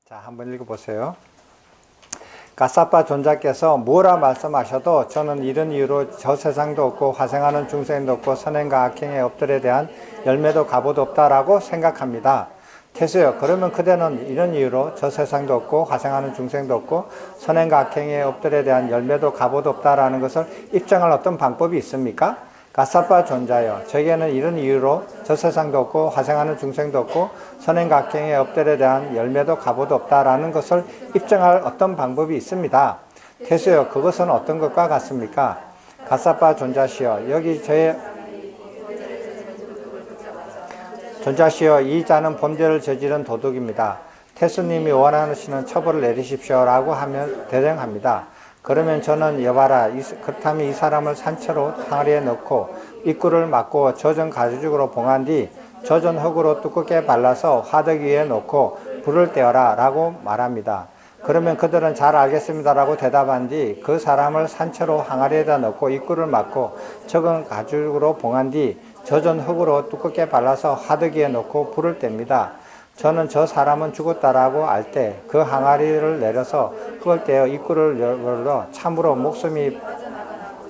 자, 한번 읽어보세요. 가사파 존자께서 뭐라 말씀하셔도 저는 이런 이유로 저 세상도 없고 화생하는 중생도 없고 선행과 악행의 업들에 대한 열매도 값도 없다라고 생각합니다. 태수요, 그러면 그대는 이런 이유로 저 세상도 없고 화생하는 중생도 없고 선행과 악행의 업들에 대한 열매도 값도 없다라는 것을 입증할 어떤 방법이 있습니까? 가사파 존자여, 저에게는 이런 이유로 저 세상도 없고 화생하는 중생도 없고 선행과 악행의 업들에 대한 열매도 값도 없다라는 것을 입증할 어떤 방법이 있습니다. 태수여, 그것은 어떤 것과 같습니까? 가사파 존자시여, 여기 저의 존자시여, 이 자는 범죄를 저지른 도둑입니다. 태수님이 원하시는 처벌을 내리십시오라고 하면 대령합니다. 그러면 저는 여봐라, 그렇다면 이 사람을 산채로 항아리에 넣고 입구를 막고 젖은 가죽으로 봉한 뒤 젖은 흙으로 두껍게 발라서 화덕 위에 놓고 불을 떼어라 라고 말합니다. 그러면 그들은 잘 알겠습니다라고 대답한 뒤 그 사람을 산채로 항아리에다 넣고 입구를 막고 젖은 가죽으로 봉한 뒤 젖은 흙으로 두껍게 발라서 화덕 위에 놓고 불을 뗍니다. 저는 저 사람은 죽었다라고 알 때 그 항아리를 내려서 흙을 떼어 입구를 열어 참으로 목숨이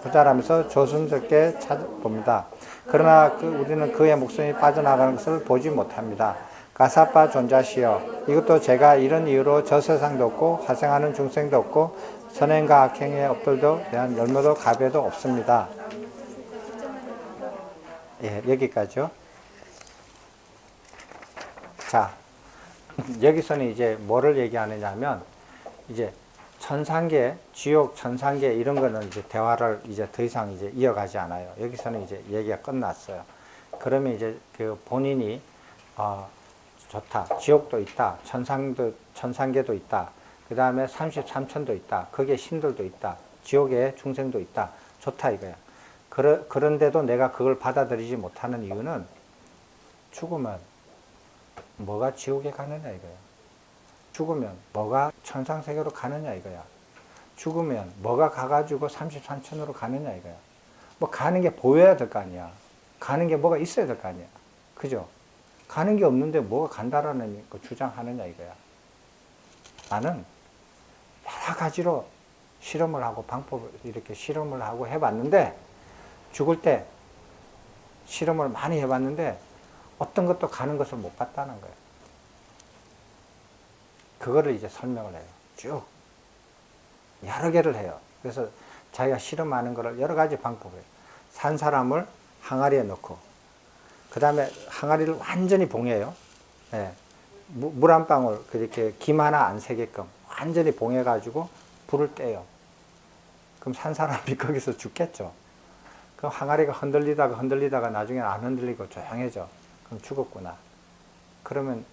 부자라면서 조심스럽게 찾아봅니다. 그러나 우리는 그의 목숨이 빠져나가는 것을 보지 못합니다. 가사파 존자시여, 이것도 제가 이런 이유로 저 세상도 없고 화생하는 중생도 없고 선행과 악행의 업들도 대한 열매도 값에도 없습니다. 예, 여기까지요. 자, 여기서는 이제 뭐를 얘기하느냐 하면, 이제 천상계, 지옥, 천상계 이런 거는 이제 대화를 이제 더 이상 이제 이어가지 않아요. 여기서는 이제 얘기가 끝났어요. 그러면 이제 그 본인이, 좋다. 지옥도 있다. 천상계도 있다. 그 다음에 33천도 있다. 거기에 신들도 있다. 지옥에 중생도 있다. 좋다 이거야. 그런데도 내가 그걸 받아들이지 못하는 이유는 죽으면 뭐가 지옥에 가느냐 이거야. 죽으면 뭐가 천상세계로 가느냐 이거야. 죽으면 뭐가 가가지고 33천으로 가느냐 이거야. 뭐 가는 게 보여야 될 거 아니야. 가는 게 뭐가 있어야 될 거 아니야. 그죠? 가는 게 없는데 뭐가 간다라는 거 주장하느냐 이거야. 나는 여러 가지로 실험을 하고 방법을 이렇게 실험을 하고 해봤는데, 죽을 때 실험을 많이 해봤는데 어떤 것도 가는 것을 못 봤다는 거예요. 그거를 이제 설명을 해요. 쭉 여러 개를 해요. 그래서 자기가 실험하는 거를 여러 가지 방법을, 산 사람을 항아리에 넣고 그 다음에 항아리를 완전히 봉해요. 네. 물 한 방울 그렇게 김 하나 안 새게끔 완전히 봉해 가지고 불을 떼요. 그럼 산 사람이 거기서 죽겠죠. 그럼 항아리가 흔들리다가 나중에 안 흔들리고 조용해져. 그럼 죽었구나. 그러면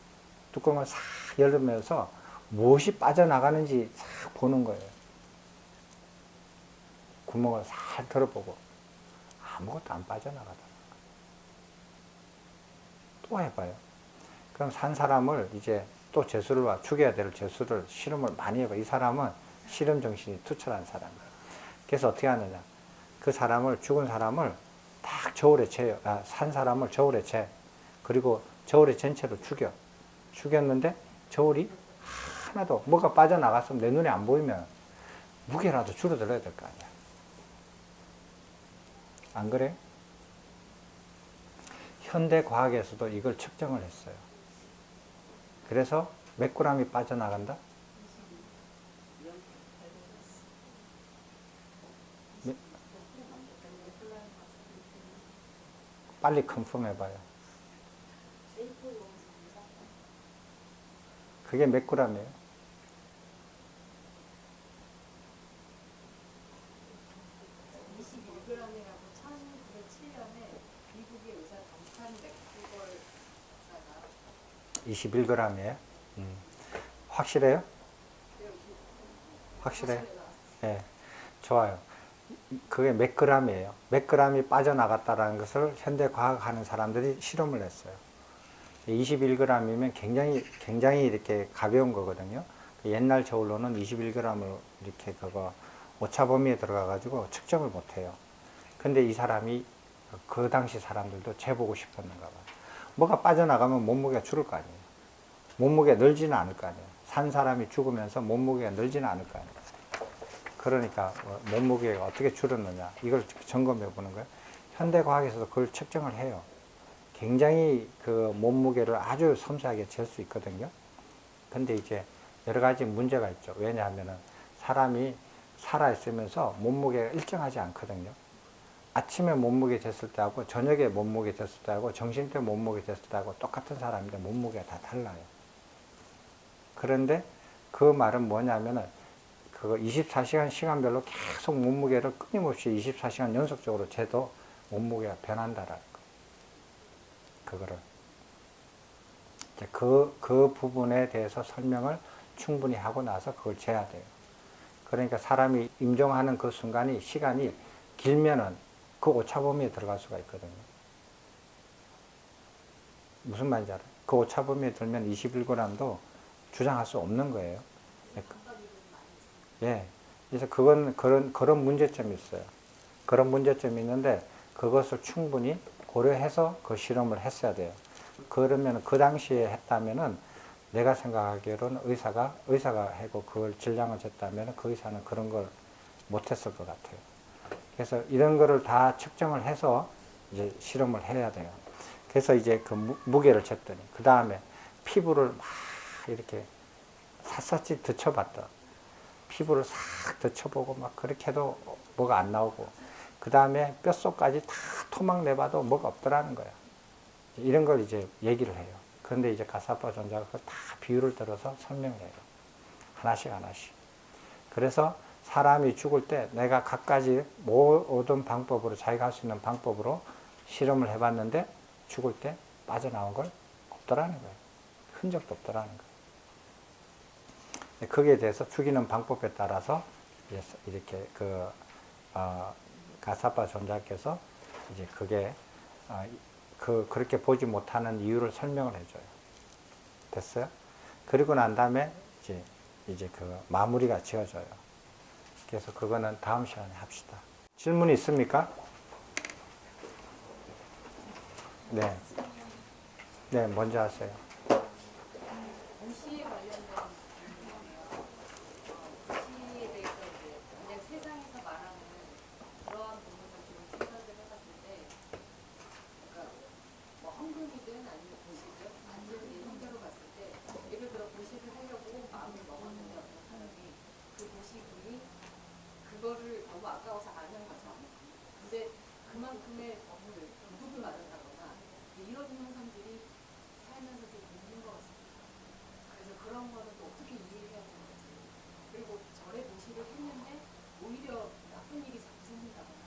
뚜껑을 싹 열면서 무엇이 빠져나가는지 싹 보는 거예요. 구멍을 싹 들어보고 아무것도 안 빠져나가더라. 또 해봐요. 그럼 산 사람을 이제 또 재수를 죽여야 될 재수를 실험을 많이 해봐. 이 사람은 실험 정신이 투철한 사람이에요. 그래서 어떻게 하느냐. 그 사람을, 죽은 사람을 딱 저울에 재요. 산 사람을 저울에 재. 그리고 저울에 전체로 죽였는데 저울이 하나도 뭐가 빠져나갔으면 내 눈에 안 보이면 무게라도 줄어들어야 될 거 아니야. 안 그래? 현대 과학에서도 이걸 측정을 했어요. 그래서 몇 g이 빠져나간다? 빨리 컨펌 해봐요. 그게 몇 g이에요? 미국의 의사 단판 맥주걸 의사가 21g이에요? 확실해요? 확실해요? 네, 좋아요. 그게 몇 g이에요. 몇 g이 빠져나갔다는 것을 현대 과학하는 사람들이 실험을 했어요. 21g이면 굉장히 이렇게 가벼운 거거든요. 옛날 저울로는 21g을 이렇게 그거 오차 범위에 들어가가지고 측정을 못 해요. 근데 이 사람이 그 당시 사람들도 재보고 싶었는가 봐요. 뭐가 빠져나가면 몸무게가 줄을 거 아니에요. 몸무게가 늘지는 않을 거 아니에요. 산 사람이 죽으면서 몸무게가 늘지는 않을 거 아니에요. 그러니까 몸무게가 어떻게 줄었느냐 이걸 점검해 보는 거예요. 현대과학에서도 그걸 측정을 해요. 굉장히 그 몸무게를 아주 섬세하게 잴 수 있거든요. 근데 이제 여러 가지 문제가 있죠. 왜냐하면은 사람이 살아있으면서 몸무게가 일정하지 않거든요. 아침에 몸무게 쟀을 때하고 저녁에 몸무게 쟀을 때하고 점심 때 몸무게 쟀을 때하고 똑같은 사람인데 몸무게가 다 달라요. 그런데 그 말은 뭐냐면은 그거 24시간 시간별로 계속 몸무게를 끊임없이 24시간 연속적으로 재도 몸무게가 변한다라는 거. 그거를. 이제 그 부분에 대해서 설명을 충분히 하고 나서 그걸 재야 돼요. 그러니까 사람이 임종하는 그 순간이 시간이 길면은 그 오차범위에 들어갈 수가 있거든요. 무슨 말인지 알아요? 그 오차범위에 들면 21g도 주장할 수 없는 거예요. 예. 그래서 그런 문제점이 있어요. 그런 문제점이 있는데 그것을 충분히 고려해서 그 실험을 했어야 돼요. 그러면 그 당시에 했다면은 내가 생각하기로는 의사가 하고 그걸 질량을 쟀다면 그 의사는 그런 걸 못했을 것 같아요. 그래서 이런 거를 다 측정을 해서 이제 실험을 해야 돼요. 그래서 이제 그 무게를 쟀더니 그 다음에 피부를 막 이렇게 샅샅이 드쳐봤다. 피부를 싹 드쳐보고 막 그렇게 해도 뭐가 안 나오고 그 다음에 뼛속까지 다 토막 내봐도 뭐가 없더라는 거야. 이런 걸 이제 얘기를 해요. 그런데 이제 가사파 전자가 다 비율을 들어서 설명을 해요. 하나씩. 그래서 사람이 죽을 때 내가 갖가지 모든 방법으로 자기가 할 수 있는 방법으로 실험을 해봤는데 죽을 때 빠져나온 걸 없더라는 거예요. 흔적도 없더라는 거예요. 거기에 대해서 죽이는 방법에 따라서 이렇게 가사파 존자께서 이제 그게 그렇게 보지 못하는 이유를 설명을 해줘요. 됐어요? 그리고 난 다음에 이제 그 마무리가 지어져요. 그래서 그거는 다음 시간에 합시다. 질문이 있습니까? 네. 네, 먼저 하세요. 도시에 관련된 질문이에요. 도시에 대해서 이제 그냥 세상에서 말하는 그러한 부분을 좀 생각을 해봤을 때, 그러니까 뭐 헌금이든 아니면 도시든 단순히 형태로 봤을 때, 예를 들어 도시를 하려고 마음을 먹었는데 어떤 사람이 그 도시군이 그거를 너무 아까워서 안 한 거죠. 근데 그만큼의 법을 도둑을 맞았다거나 이런 현상들이 살면서 좀 있는 것 같습니다. 그래서 그런 거는 또 어떻게 이해해야 되는지, 그리고 절에 도시를 했는데 오히려 나쁜 일이 자꾸 생긴다거나,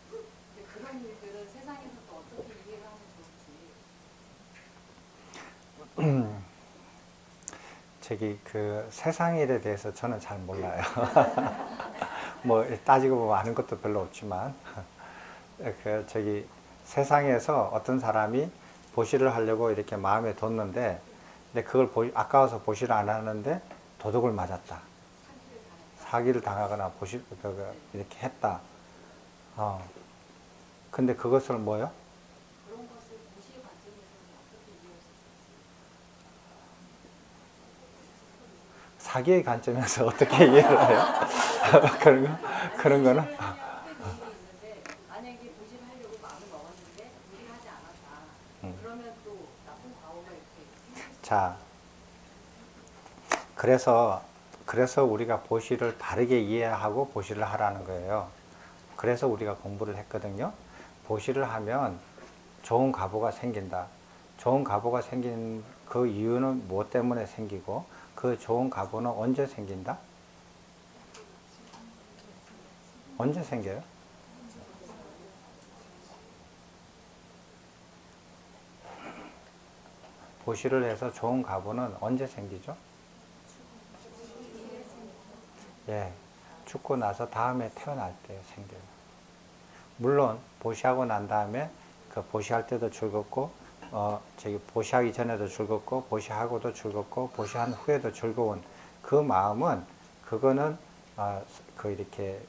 근데 그런 일들은 세상에서 또 어떻게 이해를 하면 좋을지. 그 세상 일에 대해서 저는 잘 몰라요. 뭐 따지고 보면 아는 것도 별로 없지만 세상에서 어떤 사람이 보시를 하려고 이렇게 마음에 뒀는데 근데 그걸 아까워서 보시를 안 하는데 도둑을 맞았다. 사기를 당하거나 이렇게 했다. 근데 그것을 뭐요? 그런 것을 도시의 관점에서는 어떻게 이해할 수 있을지. 사기의 관점에서 어떻게 이해를 해요? 그런 거는? 도시를 하냐 크게 도시가 있는데 만약에 도시를 하려고 마음을 먹었는데 도시를 하지 않았다. 그러면 또 나쁜 과오가 이렇게 생길 수 자, 그래서 우리가 보시를 바르게 이해하고 보시를 하라는 거예요. 그래서 우리가 공부를 했거든요. 보시를 하면 좋은 가보가 생긴다. 좋은 가보가 생긴 그 이유는 무엇 때문에 생기고 그 좋은 가보는 언제 생긴다? 언제 생겨요? 보시를 해서 좋은 가보는 언제 생기죠? 예, 죽고 나서 다음에 태어날 때 생겨요. 물론 보시하고 난 다음에 그 보시할 때도 즐겁고 보시하기 전에도 즐겁고 보시하고도 즐겁고 보시한 후에도 즐거운 그 마음은 그거는 이렇게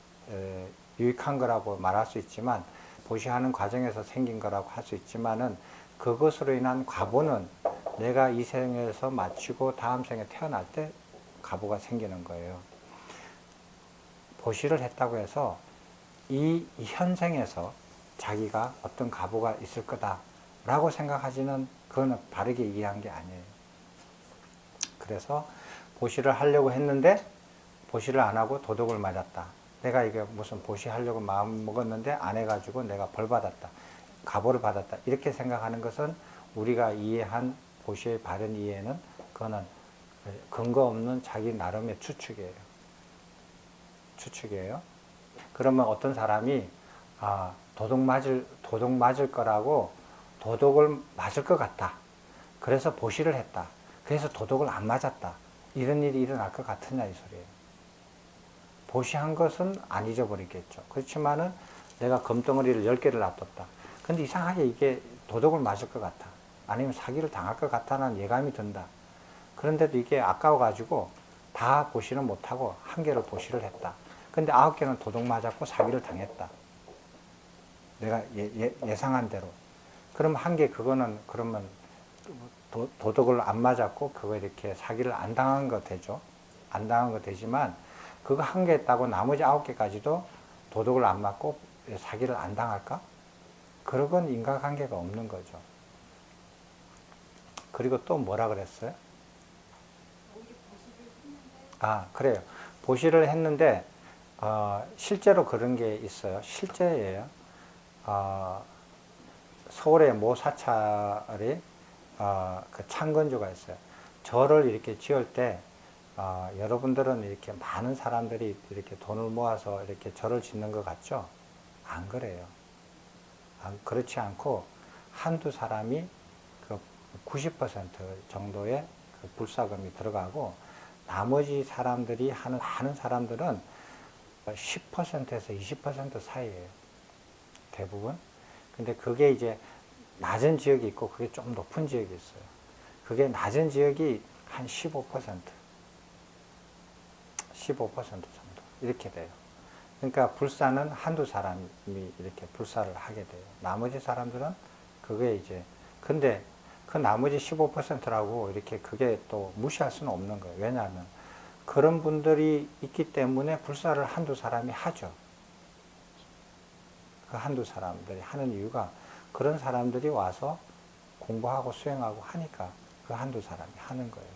유익한 거라고 말할 수 있지만 보시하는 과정에서 생긴 거라고 할 수 있지만은 그것으로 인한 과보는 내가 이 생에서 마치고 다음 생에 태어날 때 가부가 생기는 거예요. 보시를 했다고 해서 이 현생에서 자기가 어떤 가부가 있을 거다라고 생각하지는 그거는 바르게 이해한 게 아니에요. 그래서 보시를 하려고 했는데 보시를 안 하고 도둑을 맞았다. 내가 이게 무슨 보시하려고 마음 먹었는데 안 해가지고 내가 벌 받았다. 가보를 받았다. 이렇게 생각하는 것은 우리가 이해한 보시의 바른 이해는 그거는 근거 없는 자기 나름의 추측이에요. 추측이에요. 그러면 어떤 사람이 도둑 맞을 거라고 도둑을 맞을 것 같다. 그래서 보시를 했다. 그래서 도둑을 안 맞았다. 이런 일이 일어날 것 같으냐 이 소리예요. 보시한 것은 안 잊어버리겠죠. 그렇지만은 내가 금덩어리를 10개를 놔뒀다. 근데 이상하게 이게 도둑을 맞을 것 같아. 아니면 사기를 당할 것 같다는 예감이 든다. 그런데도 이게 아까워가지고 다 보시는 못하고 1개를 보시를 했다. 근데 9개는 도둑 맞았고 사기를 당했다. 내가 예상한 대로. 그럼 1개 그거는 그러면 도둑을 안 맞았고 그거 이렇게 사기를 안 당한 거 되죠. 안 당한 거 되지만 그거 1개 했다고 나머지 9개까지도 도둑을 안 맞고 사기를 안 당할까? 그런 인과관계가 없는 거죠. 그리고 또 뭐라 그랬어요? 그래요. 보시를 했는데 실제로 그런 게 있어요. 실제예요. 서울의 모 사찰이 그 창건주가 있어요. 절을 이렇게 지을 때 여러분들은 이렇게 많은 사람들이 이렇게 돈을 모아서 이렇게 절을 짓는 것 같죠? 안 그래요. 그렇지 않고 한두 사람이 그 90% 정도의 그 불사금이 들어가고 나머지 사람들이 하는 사람들은 10%에서 20% 사이예요. 대부분. 근데 그게 이제 낮은 지역이 있고 그게 좀 높은 지역이 있어요. 그게 낮은 지역이 한 15%, 15% 정도 이렇게 돼요. 그러니까 불사는 한두 사람이 이렇게 불사를 하게 돼요. 나머지 사람들은 그게 이제 근데 그 나머지 15%라고 이렇게 그게 또 무시할 수는 없는 거예요. 왜냐하면 그런 분들이 있기 때문에 불사를 한두 사람이 하죠. 그 한두 사람들이 하는 이유가 그런 사람들이 와서 공부하고 수행하고 하니까 그 한두 사람이 하는 거예요.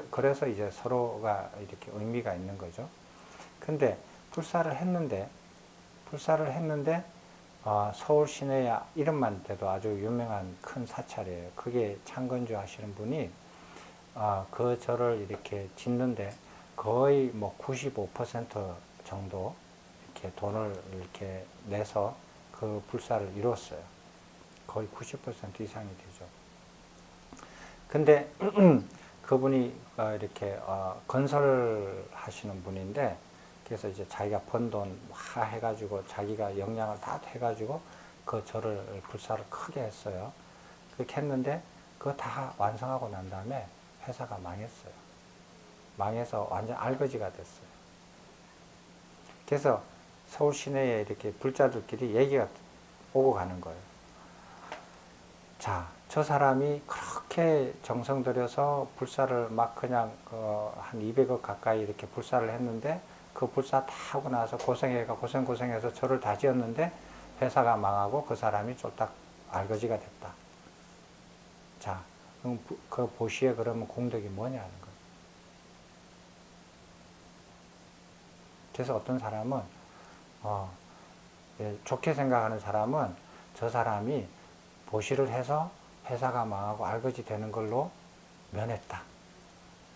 그래서 이제 서로가 이렇게 의미가 있는 거죠. 근데 불사를 했는데 서울 시내에 이름만 대도 아주 유명한 큰 사찰이에요. 그게 창건주 하시는 분이 그 절을 이렇게 짓는데 거의 뭐 95% 정도 이렇게 돈을 이렇게 내서 그 불사를 이뤘어요. 거의 90% 이상이 되죠. 근데 그분이 이렇게 건설하시는 분인데 그래서 이제 자기가 번 돈 해가지고 자기가 역량을 다 해가지고 그 절을 불사를 크게 했어요. 그렇게 했는데 그거 다 완성하고 난 다음에 회사가 망했어요. 망해서 완전 알거지가 됐어요. 그래서 서울 시내에 이렇게 불자들끼리 얘기가 오고 가는 거예요. 자, 저 사람이 그렇게 정성 들여서 불사를 막 그냥 한 200억 가까이 이렇게 불사를 했는데 그 불사 다 하고 나서 고생해서 절을 다 지었는데 회사가 망하고 그 사람이 쫄딱 알거지가 됐다. 자, 그럼 그 보시에 그러면 공덕이 뭐냐는 거예요. 그래서 어떤 사람은 좋게 생각하는 사람은 저 사람이 보시를 해서 회사가 망하고 알거지 되는 걸로 면했다.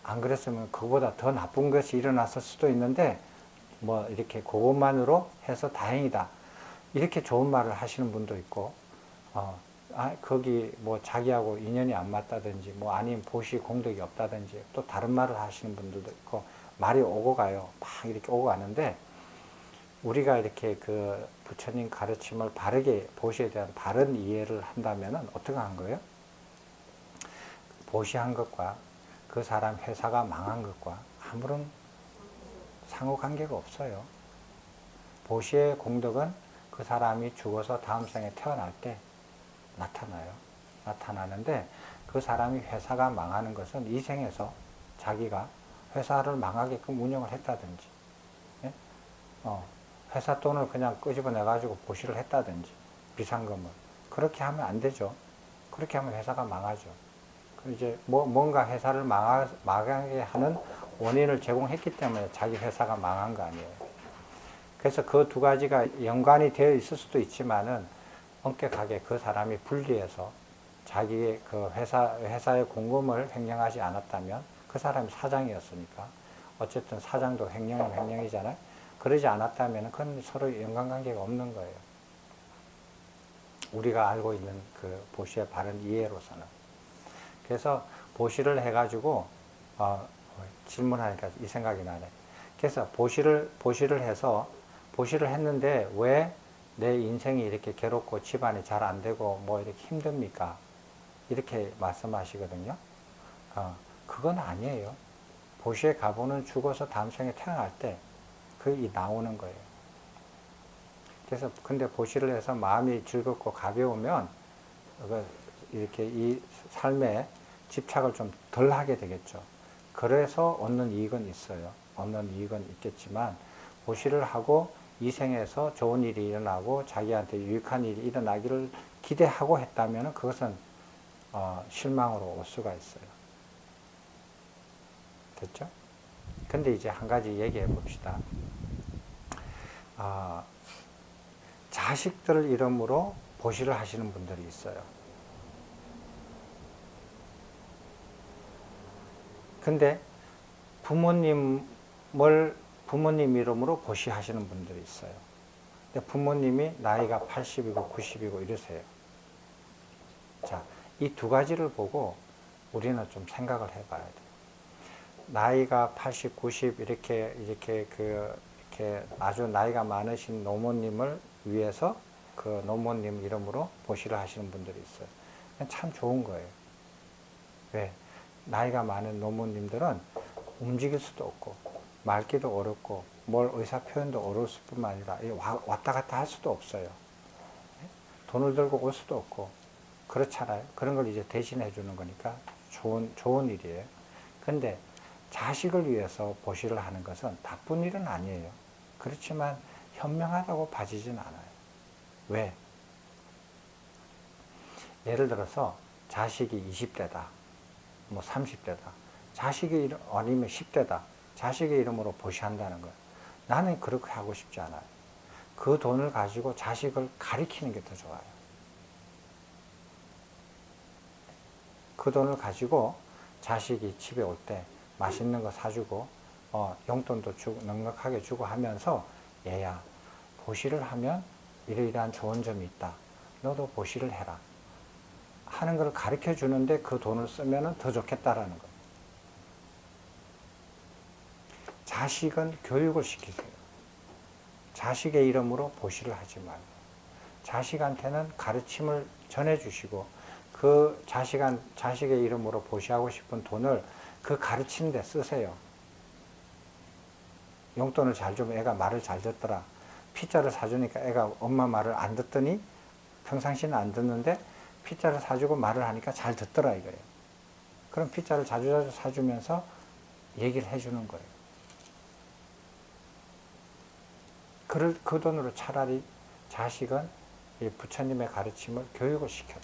안 그랬으면 그보다 더 나쁜 것이 일어났을 수도 있는데 뭐 이렇게 그것만으로 해서 다행이다. 이렇게 좋은 말을 하시는 분도 있고 거기 뭐 자기하고 인연이 안 맞다든지 뭐 아니면 보시 공덕이 없다든지 또 다른 말을 하시는 분들도 있고 말이 오고 가요. 막 이렇게 오고 가는데 우리가 이렇게 그 부처님 가르침을 바르게 보시에 대한 바른 이해를 한다면은 어떻게 한 거예요? 보시한 것과 그 사람 회사가 망한 것과 아무런 상호관계가 없어요. 보시의 공덕은 그 사람이 죽어서 다음 생에 태어날 때 나타나요. 나타나는데 그 사람이 회사가 망하는 것은 이 생에서 자기가 회사를 망하게끔 운영을 했다든지, 예? 회사 돈을 그냥 끄집어내가지고 보시를 했다든지, 비상금을. 그렇게 하면 안 되죠. 그렇게 하면 회사가 망하죠. 이제 뭔가 회사를 망하게 하는 원인을 제공했기 때문에 자기 회사가 망한 거 아니에요. 그래서 그 두 가지가 연관이 되어 있을 수도 있지만은 엄격하게 그 사람이 분리해서 자기의 그 회사의 공금을 횡령하지 않았다면 그 사람이 사장이었으니까 어쨌든 사장도 횡령은 횡령이잖아요. 그러지 않았다면 그건 서로 연관관계가 없는 거예요. 우리가 알고 있는 그 보시의 바른 이해로서는. 그래서 보시를 해가지고 질문하니까 이 생각이 나네. 그래서 보시를 해서 보시를 했는데 왜 내 인생이 이렇게 괴롭고 집안이 잘 안 되고 뭐 이렇게 힘듭니까? 이렇게 말씀하시거든요. 그건 아니에요. 보시의 가보는 죽어서 다음 생에 태어날 때 그게 나오는 거예요. 그래서 근데 보시를 해서 마음이 즐겁고 가벼우면 이렇게 이 삶에 집착을 좀 덜 하게 되겠죠. 그래서 얻는 이익은 있어요. 얻는 이익은 있겠지만 보시를 하고 이 생에서 좋은 일이 일어나고 자기한테 유익한 일이 일어나기를 기대하고 했다면 그것은 실망으로 올 수가 있어요. 됐죠? 근데 이제 한 가지 얘기해 봅시다. 자식들 이름으로 보시를 하시는 분들이 있어요. 근데 부모님 이름으로 보시하시는 분들이 있어요. 근데 부모님이 나이가 80이고 90이고 이러세요. 자, 이 두 가지를 보고 우리는 좀 생각을 해봐야 돼요. 나이가 80, 90 이렇게 아주 나이가 많으신 노모님을 위해서 그 노모님 이름으로 보시를 하시는 분들이 있어요. 참 좋은 거예요. 왜? 나이가 많은 노모님들은 움직일 수도 없고 말기도 어렵고 뭘 의사 표현도 어려웠을 뿐만 아니라 왔다 갔다 할 수도 없어요. 돈을 들고 올 수도 없고 그렇잖아요. 그런 걸 이제 대신해 주는 거니까 좋은 일이에요. 근데 자식을 위해서 보시를 하는 것은 나쁜 일은 아니에요. 그렇지만 현명하다고 봐지진 않아요. 왜? 예를 들어서 자식이 20대다, 뭐 30대다, 자식의 아니면 10대다, 자식의 이름으로 보시한다는 거예요. 나는 그렇게 하고 싶지 않아요. 그 돈을 가지고 자식을 가리키는 게 더 좋아요. 그 돈을 가지고 자식이 집에 올 때 맛있는 거 사주고 용돈도 주고 넉넉하게 주고 하면서 얘야 보시를 하면 이러이러한 좋은 점이 있다. 너도 보시를 해라. 하는 걸 가르쳐 주는데 그 돈을 쓰면 더 좋겠다라는 거예요. 자식은 교육을 시키세요. 자식의 이름으로 보시를 하지 말고 자식한테는 가르침을 전해주시고 그 자식의 이름으로 보시하고 싶은 돈을 그 가르치는 데 쓰세요. 용돈을 잘 주면 애가 말을 잘 듣더라. 피자를 사주니까 애가 엄마 말을 안 듣더니 평상시는 안 듣는데 피자를 사주고 말을 하니까 잘 듣더라 이거예요. 그럼 피자를 자주 사주면서 얘기를 해주는 거예요. 그 돈으로 차라리 자식은 부처님의 가르침을 교육을 시켜라.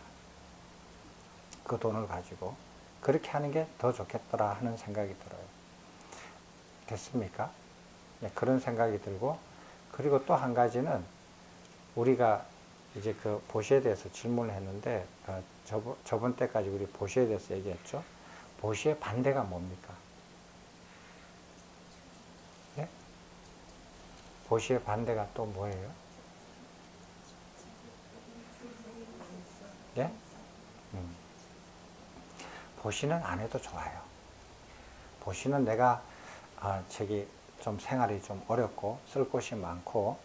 그 돈을 가지고 그렇게 하는 게 더 좋겠더라 하는 생각이 들어요. 됐습니까? 네, 그런 생각이 들고 그리고 또 한 가지는 우리가 이제 그 보시에 대해서 질문을 했는데 저번 때까지 우리 보시에 대해서 얘기했죠. 보시의 반대가 뭡니까? 네? 보시의 반대가 또 뭐예요? 예? 보시는 안 해도 좋아요. 보시는 내가 좀 생활이 좀 어렵고 쓸 곳이 많고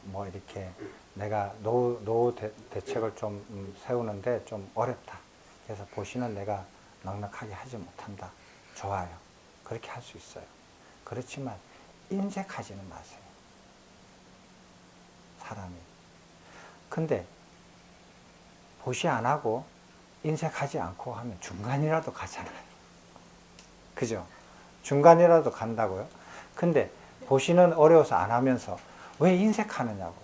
뭐 이렇게 내가 노후 대책을 좀 세우는데 좀 어렵다. 그래서 보시는 내가 넉넉하게 하지 못한다. 좋아요. 그렇게 할 수 있어요. 그렇지만 인색하지는 마세요. 사람이. 근데 보시 안 하고 인색하지 않고 하면 중간이라도 가잖아요. 그죠? 중간이라도 간다고요. 근데 보시는 어려워서 안 하면서 왜 인색하느냐고.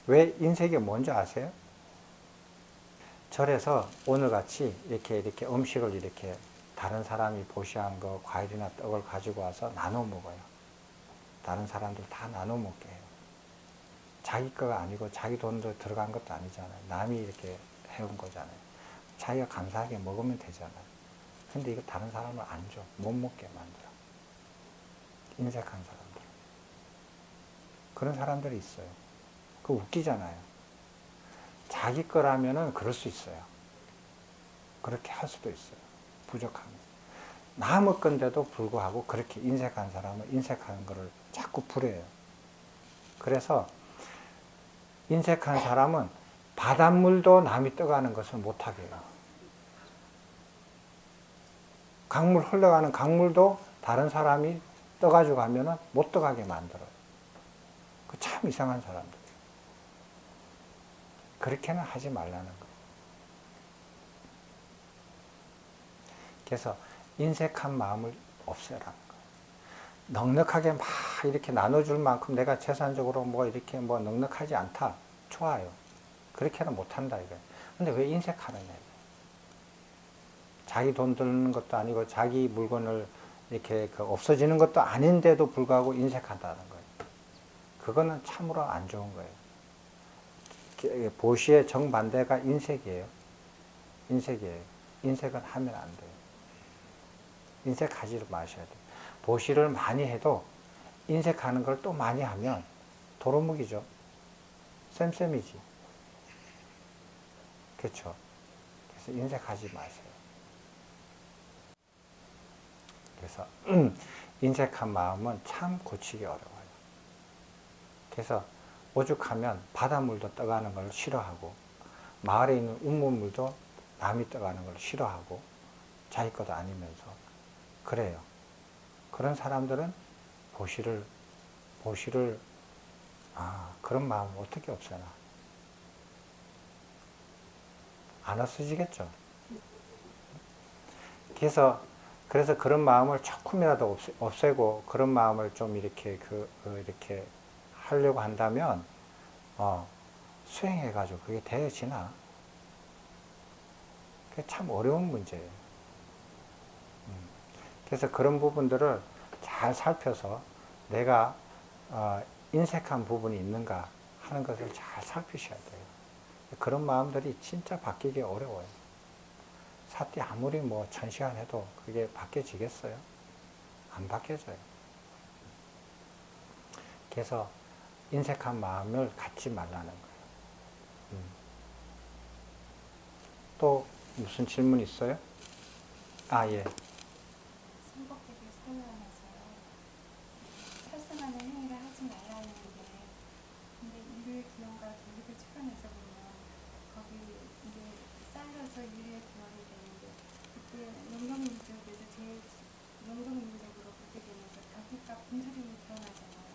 왜 인색이 뭔지 아세요? 절에서 오늘같이 이렇게 음식을 이렇게 다른 사람이 보시한 거 과일이나 떡을 가지고 와서 나눠 먹어요. 다른 사람들 다 나눠 먹게 해요. 자기 거가 아니고 자기 돈도 들어간 것도 아니잖아요. 남이 이렇게 해온 거잖아요. 자기가 감사하게 먹으면 되잖아요. 근데 이거 다른 사람을 안 줘. 못 먹게 만들어. 인색한 사람들. 그런 사람들이 있어요. 그거 웃기잖아요. 자기 거라면은 그럴 수 있어요. 그렇게 할 수도 있어요. 부족하면. 남의 건데도 불구하고 그렇게 인색한 사람은 인색한 거를 자꾸 부려요. 그래서 인색한 사람은 바닷물도 남이 떠가는 것을 못하게 해요. 강물 흘러가는 강물도 다른 사람이 떠가지고 가면은 못 떠가게 만들어요. 그 참 이상한 사람들. 그렇게는 하지 말라는 거예요. 그래서 인색한 마음을 없애라는 거예요. 넉넉하게 막 이렇게 나눠줄 만큼 내가 재산적으로 뭐 이렇게 뭐 넉넉하지 않다. 좋아요. 그렇게는 못한다 이거예요. 근데 왜 인색하느냐. 자기 돈 드는 것도 아니고 자기 물건을 이렇게 없어지는 것도 아닌데도 불구하고 인색하다는 거예요. 그거는 참으로 안 좋은 거예요. 보시의 정반대가 인색이에요. 인색이에요. 인색은 하면 안 돼요. 인색하지 마셔야 돼요. 보시를 많이 해도 인색하는 걸 또 많이 하면 도루묵이죠. 쌤쌤이지. 그렇죠. 그래서 인색하지 마세요. 그래서 인색한 마음은 참 고치기 어려워요. 그래서 오죽하면 바닷물도 떠가는 걸 싫어하고 마을에 있는 운문물도 남이 떠가는 걸 싫어하고 자기 것도 아니면서 그래요. 그런 사람들은 보시를 그런 마음 어떻게 없애나. 안 없어지겠죠. 그래서 그런 마음을 조금이라도 없애고 그런 마음을 좀 이렇게 이렇게 하려고 한다면 수행해가지고 그게 되어지나? 그게 참 어려운 문제예요. 그래서 그런 부분들을 잘 살펴서 내가 인색한 부분이 있는가 하는 것을 잘 살피셔야 돼요. 그런 마음들이 진짜 바뀌기 어려워요. 사띠 아무리 뭐 1000시간 해도 그게 바뀌어지겠어요? 안 바뀌어져요. 그래서 인색한 마음을 갖지 말라는 거예요. 또 무슨 질문 있어요? 예. 선법되게 설명하면서요. 살생하는 행위를 하지 말라는 게, 근데 일요일 기원과 교육을 출판해서 보면 거기 이제 쌓여서 일요일 기원이 되는데 그때 농경민족에서 제일 농경민족으로 그렇게 되면서 벽기가 분수림이 드러나잖아요.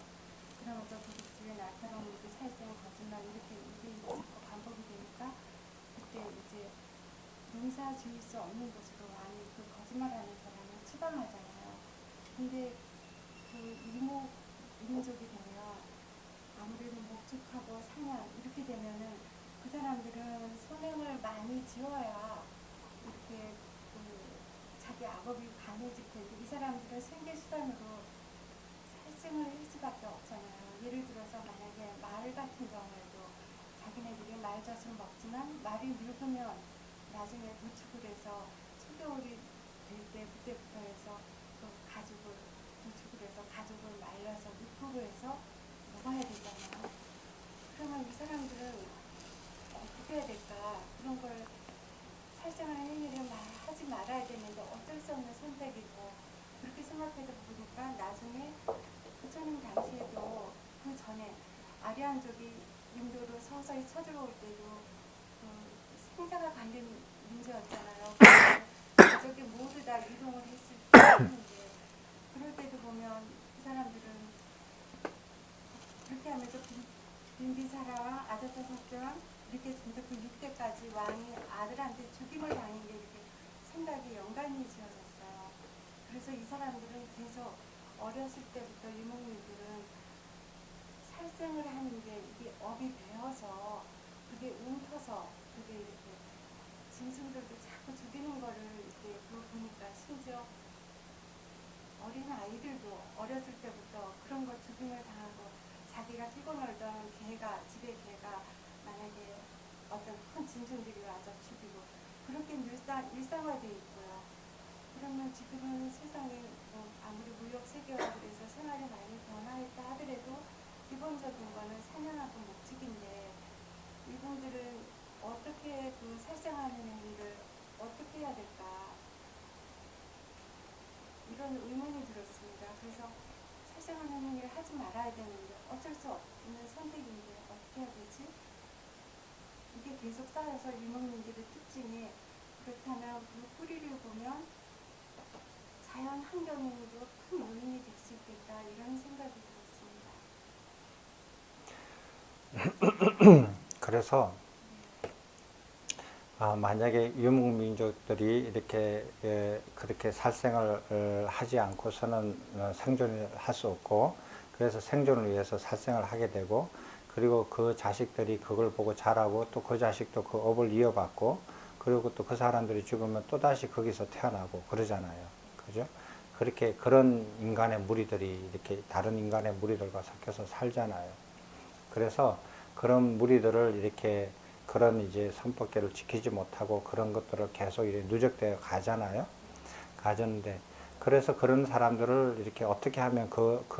그러면서 도둑질, 날카로운 무기, 살생, 거짓말 이렇게 일이 반복이 되니까 그때 이제 농사 지을 수 없는 곳으로 많이 그 거짓말하는 사람을 추방하잖아요. 근데 그 이목 민족이 되면 아무래도 목축하고 사냥 이렇게 되면은 그 사람들은 선행을 많이 지어야 이렇게 자기 악업이 강해질 텐데 이 사람들은 생계 수단으로 살생을 할 수밖에 없잖아요. 예를 들어서 만약에 말 같은 경우에도 자기네들이 말젖을 먹지만 말이 늙으면 나중에 도축을 해서 초겨울이 될 때 그때부터 해서 또 가죽을 도축을 해서 가죽을 말려서 눕으로 해서 먹어야 되잖아요. 그러면 이 사람들은 어떻게 해야 될까? 그런 걸 살생하는 행위를 하지 말아야 되는데 어쩔 수 없는 선택이고 그렇게 생각해서 보니까 나중에 부처님 당시에도 그 전에 아리안족이 인도로 서서히 쳐들어올 때도 생사가 관련 문제였잖아요. 가족이 모두 다 이동을 했을 때였는데 그럴 때도 보면 그 사람들은 그렇게 하면서 빈비사라와 아다타석교랑 이렇게 전부 그 6대까지 왕이 아들한테 죽임을 당한 게 이렇게 생각이 연관이 지어졌어요. 그래서 이 사람들은 계속 어렸을 때부터 유목민들은 살생을 하는 게 이게 업이 배어서 그게 움터서 그게 이렇게 짐승들도 자꾸 죽이는 거를 이렇게 보니까 심지어 어린 아이들도 어렸을 때부터 그런 거 죽임을 당하고 자기가 뛰고 놀던 개가 집에 개가 만약에 어떤 큰 짐승들이 와서 죽이고 그렇게 일상화되어 있고요. 그러면 지금은 세상에 뭐 아무리 무역 세계화로 해서 생활이 많이 변화했다 하더라도 기본적인 거는 사냥하고 목축인데 이분들은 어떻게 그 살생하는 행위를 어떻게 해야 될까 이런 의문이 들었습니다. 그래서 살생하는 행위를 하지 말아야 되는데 어쩔 수 없는 선택인데 어떻게 해야 되지? 이게 계속 쌓여서 유목민들의 특징이 그렇다면 그 뿌리를 보면 자연 환경에도 큰 요인이 될 수 있겠다 이런 생각이 들었습니다. 그래서 만약에 유목민족들이 이렇게 그렇게 살생을 하지 않고서는 생존을 할 수 없고 그래서 생존을 위해서 살생을 하게 되고 그리고 그 자식들이 그걸 보고 자라고 또 그 자식도 그 업을 이어받고 그리고 또 그 사람들이 죽으면 또다시 거기서 태어나고 그러잖아요. 그죠? 그렇게 그런 인간의 무리들이 이렇게 다른 인간의 무리들과 섞여서 살잖아요. 그래서 그런 무리들을 이렇게 그런 이제 선법계를 지키지 못하고 그런 것들을 계속 이렇게 누적되어 가잖아요. 가졌는데, 그래서 그런 사람들을 이렇게 어떻게 하면 그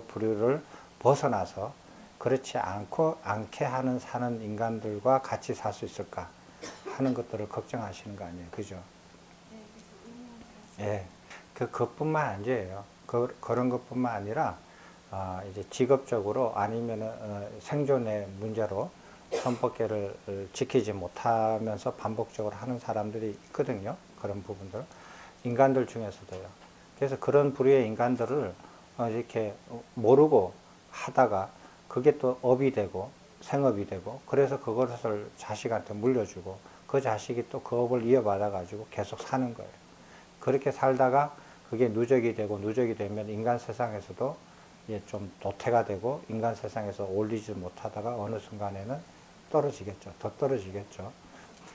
부류를 벗어나서 그렇지 않게 사는 인간들과 같이 살 수 있을까 하는 것들을 걱정하시는 거 아니에요. 그죠? 네, 그래서 의문이 들었습니다. 예. 그것뿐만 아니에요. 그런 것뿐만 아니라, 이제 직업적으로 아니면은, 생존의 문제로 선법계를 지키지 못하면서 반복적으로 하는 사람들이 있거든요. 그런 부분들. 인간들 중에서도요. 그래서 그런 부류의 인간들을 이렇게 모르고 하다가 그게 또 업이 되고 생업이 되고 그래서 그것을 자식한테 물려주고 그 자식이 또 그 업을 이어받아 가지고 계속 사는 거예요. 그렇게 살다가 그게 누적이 되면 인간 세상에서도 이제 좀 도태가 되고 인간 세상에서 올리지 못하다가 어느 순간에는 떨어지겠죠. 더 떨어지겠죠.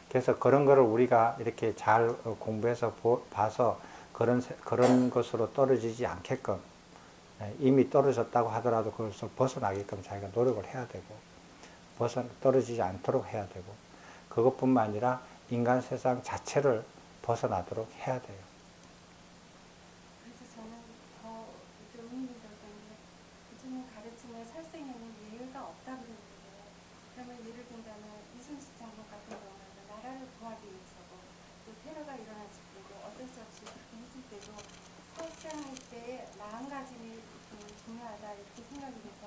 그래서 그런 거를 우리가 이렇게 잘 공부해서 봐서 그런 것으로 떨어지지 않게끔 이미 떨어졌다고 하더라도 그것을 벗어나게끔 자기가 노력을 해야 되고 떨어지지 않도록 해야 되고 그것뿐만 아니라 인간 세상 자체를 벗어나도록 해야 돼요. 그래서 저는 더 의문이 들었던 게 요즘은 가르치는 살생에는 예의가 없다 그러는데 그러면 예를 들자면 이순신 장군 같은 경우는 나라를 구하기 위해서고 또 테러가 일어났을 때도 어쩔 수 없이 그렇게 했을 때도 살생할 때의 마음가짐이 중요하다 이렇게 생각이 돼서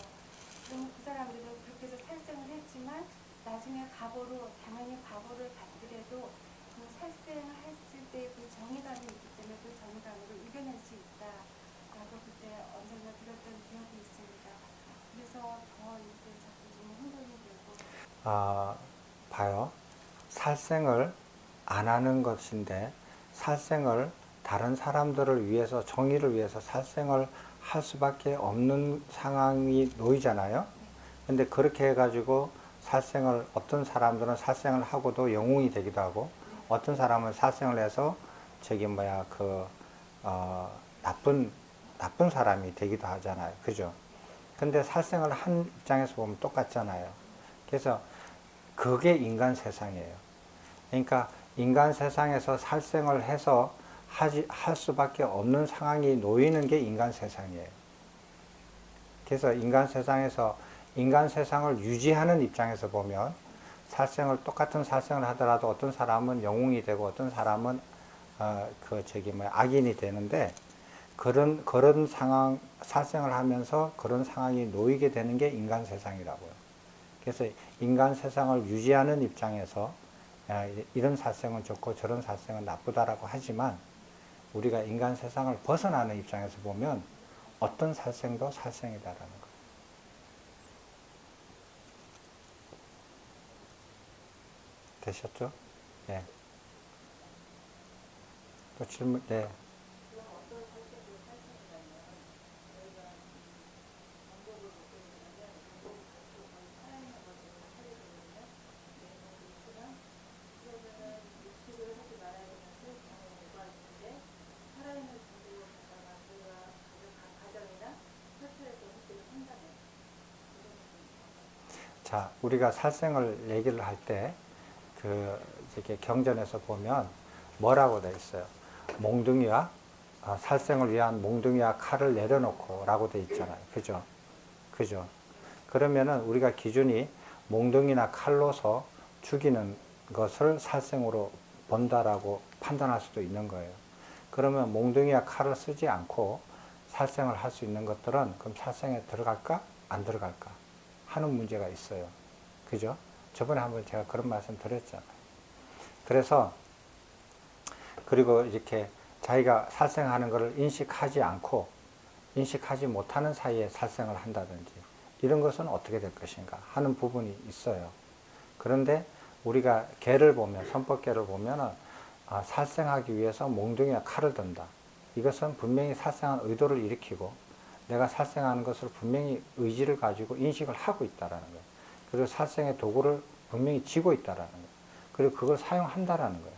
그러면 그 사람들은 그렇게 해서 살생을 했지만 나중에 당연히 과보를 받더라도 그 살생을 했을 때 그 정의감이 있기 때문에 그 정의감으로 이겨낼 수 있다라고 그때 언젠가 들었던 기억이 있습니다. 그래서 더 이제 자꾸 좀 혼돈이 되고. 봐요. 살생을 안 하는 것인데 살생을 다른 사람들을 위해서 정의를 위해서 살생을 할 수밖에 없는 상황이 놓이잖아요. 근데 그렇게 해가지고 어떤 사람들은 살생을 하고도 영웅이 되기도 하고 어떤 사람은 살생을 해서 나쁜 사람이 되기도 하잖아요. 그죠? 근데 살생을 한 입장에서 보면 똑같잖아요. 그래서 그게 인간 세상이에요. 그러니까 인간 세상에서 살생을 해서 할 수밖에 없는 상황이 놓이는 게 인간 세상이에요. 그래서 인간 세상을 유지하는 입장에서 보면 똑같은 살생을 하더라도 어떤 사람은 영웅이 되고 어떤 사람은 악인이 되는데 그런 상황, 살생을 하면서 그런 상황이 놓이게 되는 게 인간 세상이라고요. 그래서 인간 세상을 유지하는 입장에서 이런 살생은 좋고 저런 살생은 나쁘다라고 하지만 우리가 인간 세상을 벗어나는 입장에서 보면 어떤 살생도 살생이다라는 거예요. 되셨죠? 예. 또 질문, 네. 자, 우리가 살생을 얘기를 할 때, 이렇게 경전에서 보면 뭐라고 돼 있어요? 몽둥이와, 살생을 위한 몽둥이와 칼을 내려놓고 라고 돼 있잖아요. 그죠? 그죠? 그러면은 우리가 기준이 몽둥이나 칼로서 죽이는 것을 살생으로 본다라고 판단할 수도 있는 거예요. 그러면 몽둥이와 칼을 쓰지 않고 살생을 할 수 있는 것들은 그럼 살생에 들어갈까? 안 들어갈까? 하는 문제가 있어요. 그죠? 저번에 한번 제가 그런 말씀 드렸잖아요. 그래서, 그리고 이렇게 자기가 살생하는 것을 인식하지 못하는 사이에 살생을 한다든지, 이런 것은 어떻게 될 것인가 하는 부분이 있어요. 그런데 우리가 개를 보면, 선법개를 보면은, 살생하기 위해서 몽둥이와 칼을 든다. 이것은 분명히 살생한 의도를 일으키고, 내가 살생하는 것을 분명히 의지를 가지고 인식을 하고 있다라는 거예요. 그리고 살생의 도구를 분명히 쥐고 있다라는 거예요. 그리고 그걸 사용한다라는 거예요.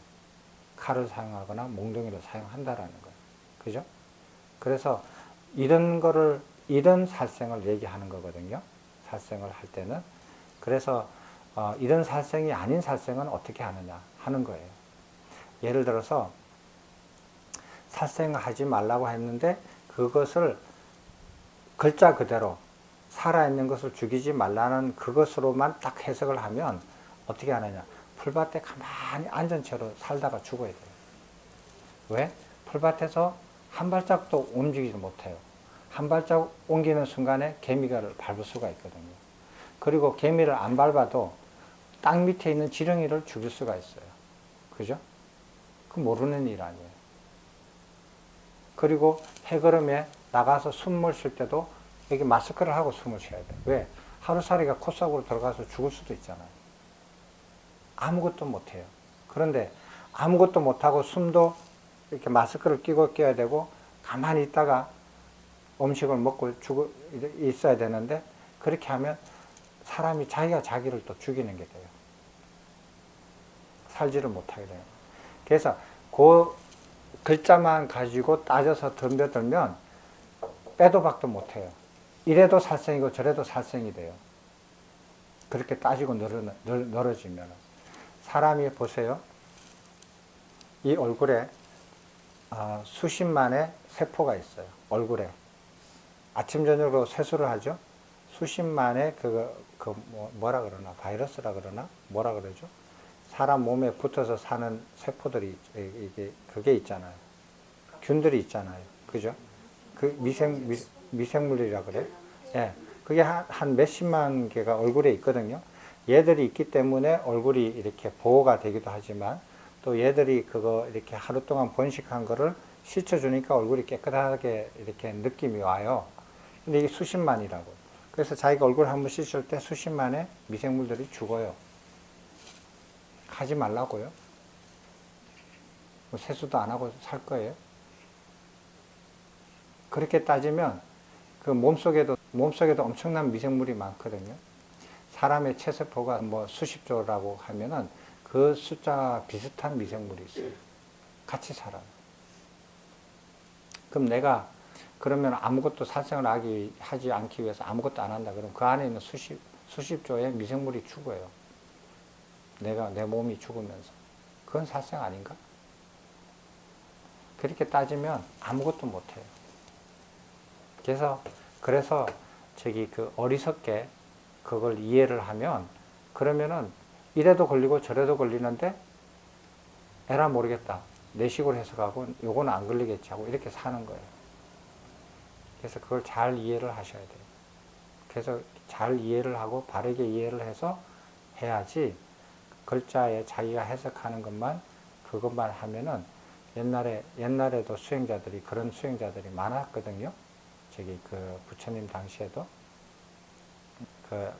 칼을 사용하거나 몽둥이를 사용한다라는 거예요. 그죠? 그래서 이런 살생을 얘기하는 거거든요. 살생을 할 때는. 그래서 이런 살생이 아닌 살생은 어떻게 하느냐 하는 거예요. 예를 들어서 살생을 하지 말라고 했는데 그것을 글자 그대로 살아있는 것을 죽이지 말라는 그것으로만 딱 해석을 하면 어떻게 하느냐. 풀밭에 가만히 앉은 채로 살다가 죽어야 돼요. 왜? 풀밭에서 한 발짝도 움직이지 못해요. 한 발짝 옮기는 순간에 개미를 밟을 수가 있거든요. 그리고 개미를 안 밟아도 땅 밑에 있는 지렁이를 죽일 수가 있어요. 그죠? 그 모르는 일 아니에요. 그리고 해걸음에 나가서 숨을 쉴 때도 여기 마스크를 하고 숨을 쉬어야 돼요. 왜? 하루살이가 코 속으로 들어가서 죽을 수도 있잖아요. 아무것도 못해요. 그런데 아무것도 못하고 숨도 이렇게 마스크를 끼고 껴야 되고 가만히 있다가 음식을 먹고 있어야 되는데 그렇게 하면 사람이 자기가 자기를 또 죽이는 게 돼요. 살지를 못하게 돼요. 그래서 그 글자만 가지고 따져서 덤벼들면 빼도 박도 못해요. 이래도 살생이고 저래도 살생이 돼요. 그렇게 따지고 늘어지면. 사람이 보세요. 이 얼굴에 수십만의 세포가 있어요. 얼굴에. 아침, 저녁으로 세수를 하죠. 수십만의 뭐라 그러나, 바이러스라 그러나, 뭐라 그러죠. 사람 몸에 붙어서 사는 세포들이, 그게 있잖아요. 균들이 있잖아요. 그죠? 그 미생물이라 그래. 예. 그게 한 몇십만 개가 얼굴에 있거든요. 얘들이 있기 때문에 얼굴이 이렇게 보호가 되기도 하지만 또 얘들이 그거 이렇게 하루 동안 번식한 거를 씻어주니까 얼굴이 깨끗하게 이렇게 느낌이 와요. 근데 이게 수십만이라고. 그래서 자기가 얼굴 한번 씻을 때 수십만의 미생물들이 죽어요. 하지 말라고요. 뭐 세수도 안 하고 살 거예요. 그렇게 따지면 그 몸속에도 엄청난 미생물이 많거든요. 사람의 체세포가 뭐 수십 조라고 하면은 그 숫자와 비슷한 미생물이 있어요. 같이 살아요. 그럼 내가 그러면 아무것도 살생을 하지 않기 위해서 아무것도 안 한다. 그럼 그 안에 있는 수십 조의 미생물이 죽어요. 내 몸이 죽으면서. 그건 살생 아닌가? 그렇게 따지면 아무것도 못해요. 그래서 어리석게 그걸 이해를 하면 그러면은 이래도 걸리고 저래도 걸리는데 에라 모르겠다. 내 식으로 해석하고 요거는 안 걸리겠지 하고 이렇게 사는 거예요. 그래서 그걸 잘 이해를 하셔야 돼요. 그래서 잘 이해를 하고 바르게 이해를 해서 해야지 글자에 자기가 해석하는 그것만 하면은 옛날에도 그런 수행자들이 많았거든요. 부처님 당시에도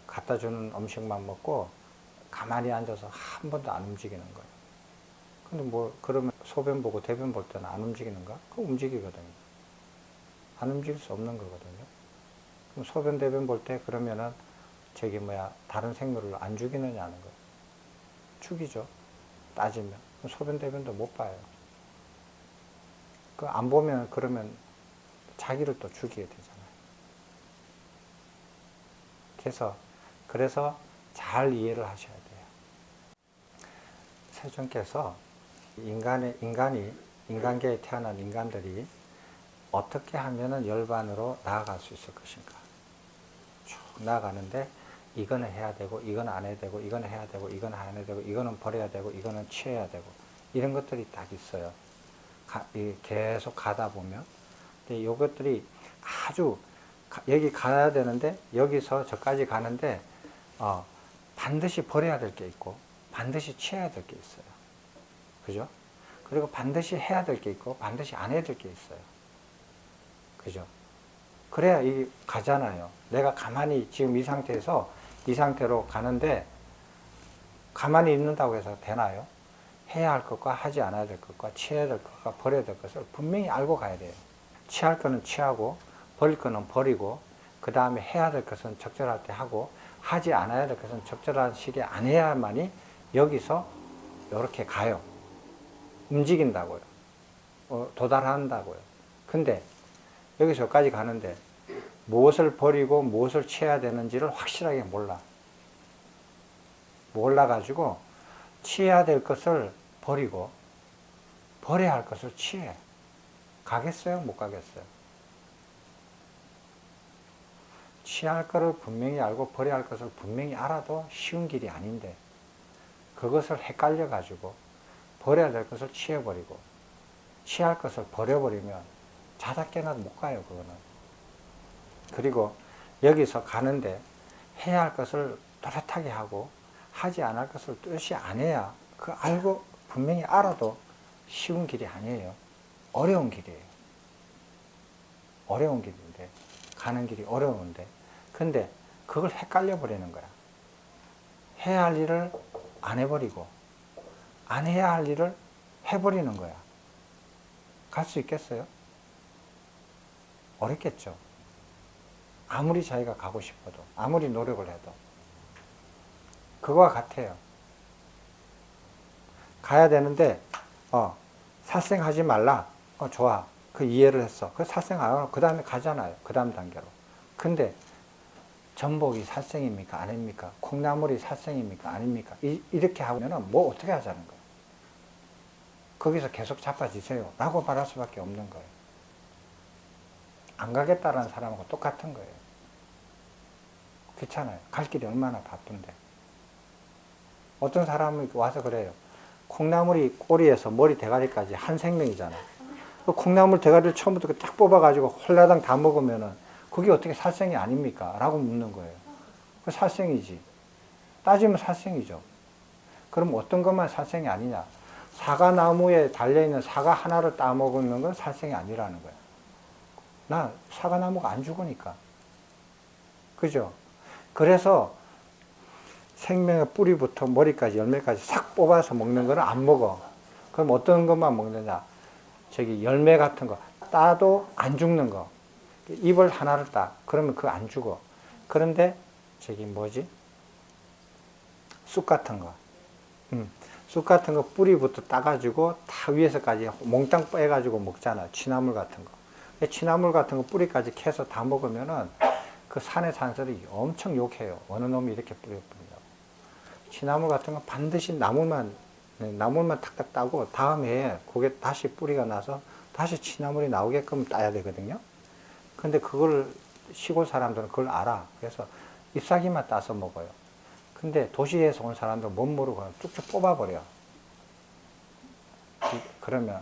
갖다 주는 음식만 먹고 가만히 앉아서 한 번도 안 움직이는 거예요. 근데 뭐 그러면 소변 보고 대변 볼 때는 안 움직이는가? 그거 움직이거든요. 안 움직일 수 없는 거거든요. 그럼 소변 대변 볼 때 그러면은 저기 뭐야 다른 생물을 안 죽이느냐는 거예요. 죽이죠. 따지면. 그럼 소변 대변도 못 봐요. 그 안 보면 그러면 자기를 또 죽이게 되잖아요. 그래서 잘 이해를 하셔야 돼요. 세존께서 인간계에 태어난 인간들이 어떻게 하면은 열반으로 나아갈 수 있을 것인가. 쭉 나아가는데 이거는 해야 되고, 이건 안 해야 되고, 이거는 해야 되고, 이건 안 해야 되고, 이거는 버려야 되고, 이거는 취해야 되고, 이런 것들이 딱 있어요. 계속 가다 보면. 근데 이것들이 아주 여기 가야 되는데 여기서 저까지 가는데 반드시 버려야 될 게 있고 반드시 취해야 될 게 있어요. 그죠? 그리고 반드시 해야 될 게 있고 반드시 안 해야 될 게 있어요. 그죠? 그래야 이 가잖아요. 내가 가만히 지금 이 상태에서 이 상태로 가는데 가만히 있는다고 해서 되나요? 해야 할 것과 하지 않아야 될 것과 취해야 될 것과 버려야 될 것을 분명히 알고 가야 돼요. 취할 거는 취하고 버릴 거는 버리고 그 다음에 해야 될 것은 적절할 때 하고 하지 않아야 될 것은 적절한 시기에 안 해야만이 여기서 이렇게 가요. 움직인다고요. 도달한다고요. 근데 여기서 여기까지 가는데 무엇을 버리고 무엇을 취해야 되는지를 확실하게 몰라가지고 취해야 될 것을 버리고 버려야 할 것을 취해. 가겠어요? 못 가겠어요? 취할 것을 분명히 알고 버려야 할 것을 분명히 알아도 쉬운 길이 아닌데 그것을 헷갈려 가지고 버려야 될 것을 취해버리고 취할 것을 버려버리면 자다 깨나도 못 가요. 그거는. 그리고 여기서 가는데 해야 할 것을 또렷하게 하고 하지 않을 것을 뚜렷이 안 해야 그 알고 분명히 알아도 쉬운 길이 아니에요. 어려운 길이에요. 어려운 길인데 가는 길이 어려운데 근데 그걸 헷갈려 버리는 거야. 해야 할 일을 안 해버리고 안 해야 할 일을 해버리는 거야. 갈 수 있겠어요? 어렵겠죠. 아무리 자기가 가고 싶어도 아무리 노력을 해도 그거와 같아요. 가야 되는데 살생하지 말라. 좋아. 그 이해를 했어. 그 살생 안 하고 그 다음에 가잖아요. 그 다음 단계로. 근데 전복이 살생입니까? 아닙니까? 콩나물이 살생입니까? 아닙니까? 이렇게 하면은 뭐 어떻게 하자는 거예요? 거기서 계속 자빠지세요. 라고 말할 수밖에 없는 거예요. 안 가겠다라는 사람하고 똑같은 거예요. 귀찮아요. 갈 길이 얼마나 바쁜데. 어떤 사람이 와서 그래요. 콩나물이 꼬리에서 머리 대가리까지 한 생명이잖아. 그 콩나물 대가리를 처음부터 딱 뽑아가지고 홀라당 다 먹으면은 그게 어떻게 살생이 아닙니까? 라고 묻는 거예요. 그 살생이지. 따지면 살생이죠. 그럼 어떤 것만 살생이 아니냐? 사과나무에 달려있는 사과 하나를 따먹는 건 살생이 아니라는 거예요. 나 사과나무가 안 죽으니까. 그죠? 그래서 생명의 뿌리부터 머리까지 열매까지 싹 뽑아서 먹는 거는 안 먹어. 그럼 어떤 것만 먹느냐? 저기 열매 같은 거 따도 안 죽는 거. 잎을 하나를 따. 그러면 그거 안 죽어. 그런데 저기 뭐지? 쑥 같은 거. 쑥 같은 거 뿌리부터 따가지고 다 위에서까지 몽땅 빼가지고 먹잖아. 취나물 같은 거. 취나물 같은 거 뿌리까지 캐서 다 먹으면은 그 산의 산설이 엄청 욕해요. 어느 놈이 이렇게 뿌렸냐고. 취나물 같은 거 반드시 나물만 탁탁 따고 다음 해에 그게 다시 뿌리가 나서 다시 취나물이 나오게끔 따야 되거든요. 근데 그걸 시골 사람들은 그걸 알아. 그래서 잎사귀만 따서 먹어요. 근데 도시에서 온 사람들은 못 모르고 쭉쭉 뽑아버려.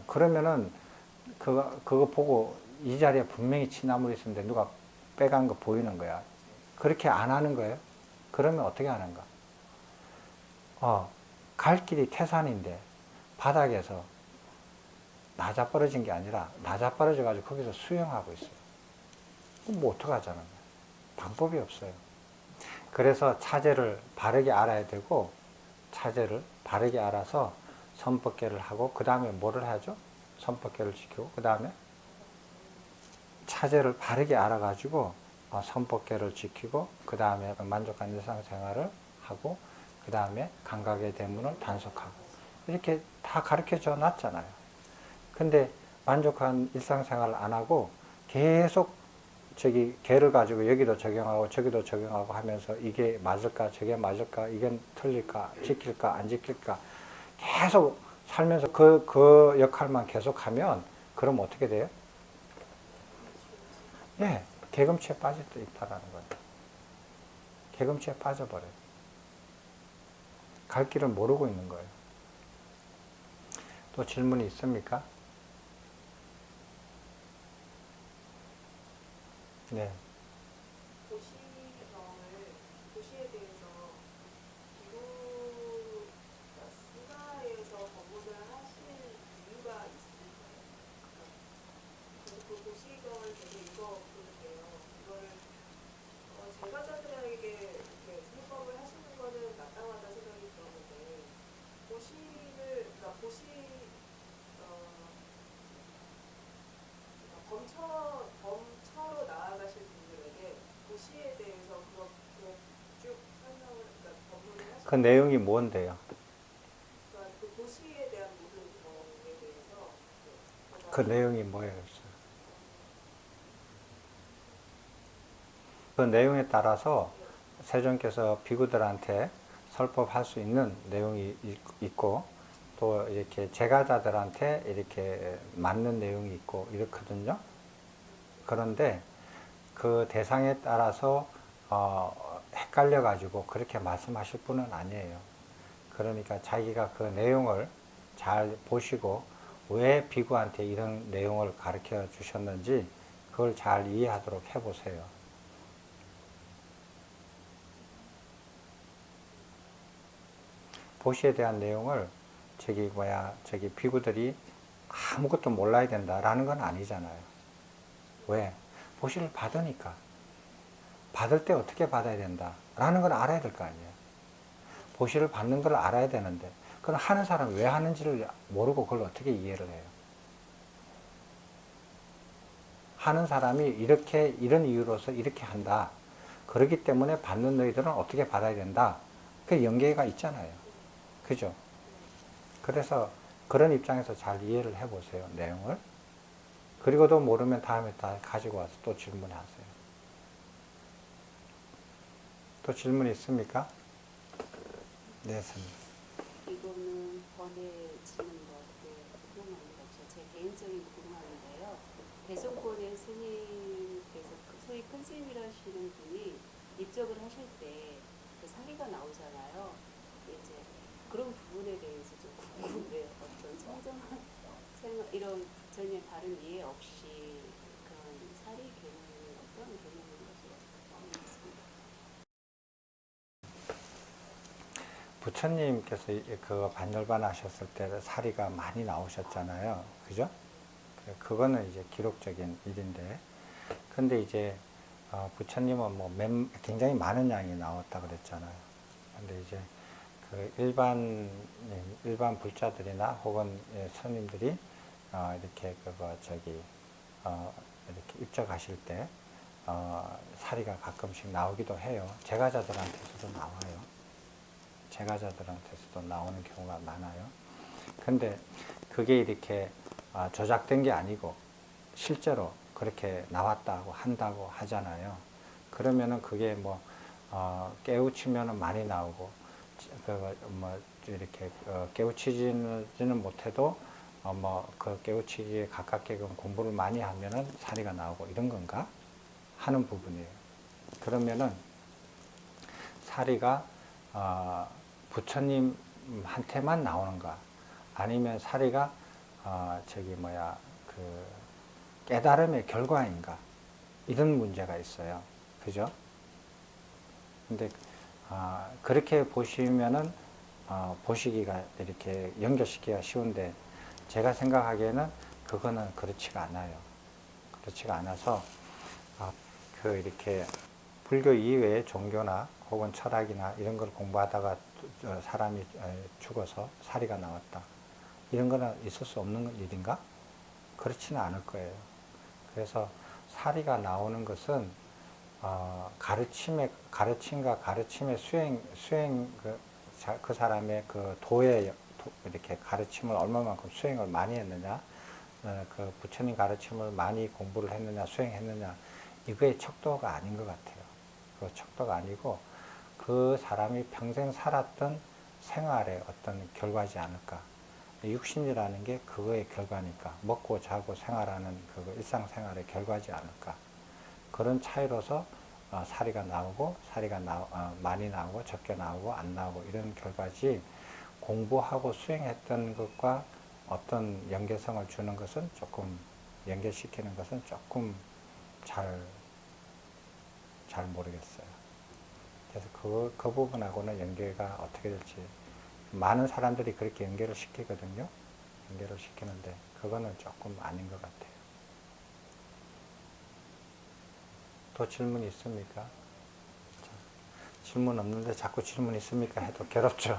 그러면은 그거 보고 이 자리에 분명히 취나물이 있었는데 누가 빼간 거 보이는 거야. 그렇게 안 하는 거예요. 그러면 어떻게 하는가? 갈 길이 태산인데 바닥에서 나자빠러진 게 아니라 나자빠러져 가지고 거기서 수영하고 있어요. 그럼 뭐 어떡하자는 거예요. 방법이 없어요. 그래서 차제를 바르게 알아야 되고 차제를 바르게 알아서 선법계를 하고 그 다음에 뭐를 하죠? 선법계를 지키고 그 다음에 차제를 바르게 알아가지고 선법계를 지키고 그 다음에 만족한 일상생활을 하고 그 다음에 감각의 대문을 단속하고 이렇게 다 가르쳐줘 놨잖아요. 근데 만족한 일상생활을 안 하고 계속 저기 개를 가지고 여기도 적용하고 저기도 적용하고 하면서 이게 맞을까 저게 맞을까 이게 틀릴까 지킬까 안 지킬까 계속 살면서 그 역할만 계속하면 그럼 어떻게 돼요? 예, 개금치에 빠져 있다라는 거예요. 개금치에 빠져버려요. 갈 길을 모르고 있는 거예요. 또 질문이 있습니까? 네. 도시에 대해서 기부 스가에서 법문을 하실 이유가 있을까요? 그 도시경을 되게 읽어보는데요. 이거를 제가자들에게 이렇게 해법을 하시는 거는 마땅하다 생각이 들었는데 그러니까 범처로 나아가실 분들에게 도시에 대해서 그렇게 쭉 설명을, 그러니까 법문을 그 하시는 내용이 뭔데요? 그러니까 그 도시에 대한 모든 거에 대해서 그 내용이 뭐예요? 그 내용에 따라서 세존께서 비구들한테 설법할 수 있는 내용이 있고 또 이렇게 제가자들한테 이렇게 맞는 내용이 있고 이렇거든요. 그런데 그 대상에 따라서 헷갈려 가지고 그렇게 말씀하실 분은 아니에요. 그러니까 자기가 그 내용을 잘 보시고 왜 비구한테 이런 내용을 가르쳐 주셨는지 그걸 잘 이해하도록 해보세요. 보시에 대한 내용을 저기 비구들이 아무것도 몰라야 된다라는 건 아니잖아요. 왜? 보시를 받으니까. 받을 때 어떻게 받아야 된다라는 건 알아야 될 거 아니에요. 보시를 받는 걸 알아야 되는데, 그럼 하는 사람이 왜 하는지를 모르고 그걸 어떻게 이해를 해요? 하는 사람이 이런 이유로서 이렇게 한다. 그렇기 때문에 받는 너희들은 어떻게 받아야 된다. 그 연계가 있잖아요. 그죠? 그래서 그런 입장에서 잘 이해를 해보세요, 내용을. 그리고도 모르면 다음에 다 가지고 와서 또 질문하세요. 또 질문 있습니까? 네, 선생님. 이거는 권해지는 것에 궁금한 게 없어요. 제 개인적인 궁금한데요. 대성권의 스님께서 소위 큰 스님이라시는 분이 입적을 하실 때 그 사기가 나오잖아요. 이제 그런 부분에 대해서 좀 궁금해요. 어떤 청정한 생각, 이런 부처님의 바른 이해 없이 그런 사리 개념이 어떤 개념인지 모르겠습니다. 부처님께서 그 반열반 하셨을 때 사리가 많이 나오셨잖아요. 그죠? 그거는 이제 기록적인 일인데. 근데 이제, 부처님은 뭐 굉장히 많은 양이 나왔다 그랬잖아요. 근데 이제 그 일반 불자들이나 혹은 스님들이, 이렇게 이렇게 입적하실 때, 사리가 가끔씩 나오기도 해요. 제가자들한테서도 나와요. 제가자들한테서도 나오는 경우가 많아요. 근데 그게 이렇게 조작된 게 아니고 실제로 그렇게 나왔다고 한다고 하잖아요. 그러면은 그게 뭐 깨우치면은 많이 나오고 이렇게 깨우치지는 못해도 그 깨우치기에 가깝게끔 공부를 많이 하면은 사리가 나오고 이런 건가 하는 부분이에요. 그러면은 사리가 부처님한테만 나오는가? 아니면 사리가 깨달음의 결과인가? 이런 문제가 있어요. 그죠? 근데 그렇게 보시면은 보시기가 이렇게 연결시키기가 쉬운데 제가 생각하기에는 그거는 그렇지가 않아요. 그렇지가 않아서 이렇게 불교 이외의 종교나 혹은 철학이나 이런 걸 공부하다가 사람이 죽어서 사리가 나왔다. 이런 거는 있을 수 없는 일인가? 그렇지는 않을 거예요. 그래서 사리가 나오는 것은 가르침과 가르침의 수행 그 사람의 그 이렇게 가르침을 얼마만큼 수행을 많이 했느냐, 그 부처님 가르침을 많이 공부를 했느냐, 수행했느냐, 이거의 척도가 아닌 것 같아요. 그 척도가 아니고 그 사람이 평생 살았던 생활의 어떤 결과지 않을까. 육신이라는 게 그거의 결과니까, 먹고 자고 생활하는 그 일상생활의 결과지 않을까. 그런 차이로서 사리가 나오고, 많이 나오고, 적게 나오고, 안 나오고, 이런 결과지, 공부하고 수행했던 것과 어떤 연계성을 주는 것은 조금, 연결시키는 것은 조금 잘 모르겠어요. 그래서 그 부분하고는 연계가 어떻게 될지, 많은 사람들이 그렇게 연결을 시키거든요. 연결을 시키는데, 그거는 조금 아닌 것 같아요. 또 질문 있습니까? 자, 질문 없는데 자꾸 질문 있습니까? 해도 괴롭죠.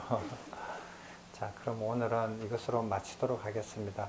자, 그럼 오늘은 이것으로 마치도록 하겠습니다.